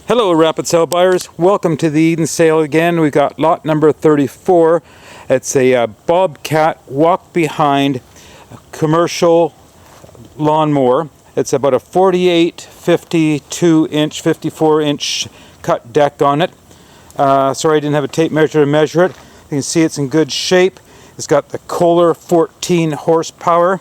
Hello rapid sale buyers, welcome to the Eden sale again. We've got lot number 34. It's a Bobcat walk behind commercial lawnmower. It's about a 48, 52 inch, 54 inch cut deck on it. Sorry I didn't have a tape measure to measure it. You can see it's in good shape. It's got the Kohler 14 horsepower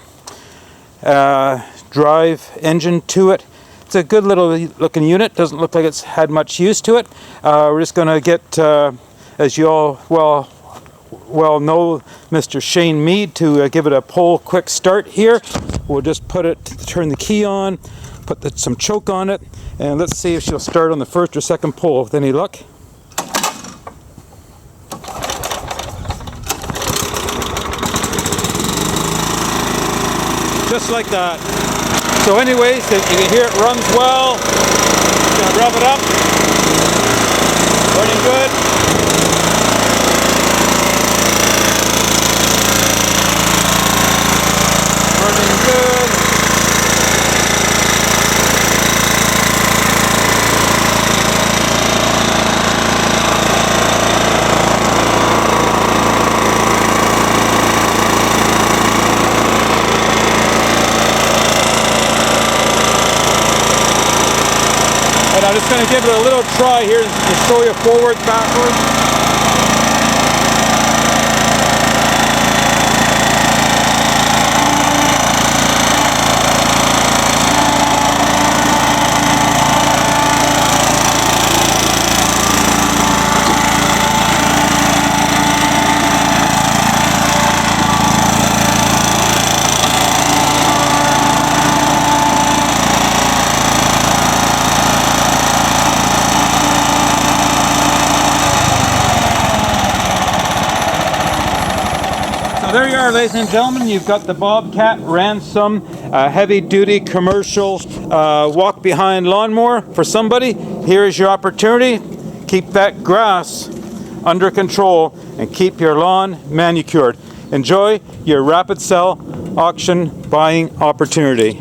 drive engine to it. It's a good little looking unit. Doesn't look like it's had much use to it. We're just going to get, as you all well know, Mr. Shane Mead to give it a pull quick start here. We'll just turn the key on, put some choke on it, and let's see if she'll start on the first or second pull with any luck. Just like that. So anyways, you can hear it runs well. Just gonna rev it up. Running good. Running good. And I'm just going to give it a little try here to show you forward, backwards. There you are, ladies and gentlemen. You've got the Bobcat Ransom heavy-duty commercial walk-behind lawnmower for somebody. Here is your opportunity. Keep that grass under control and keep your lawn manicured. Enjoy your rapid sell auction buying opportunity.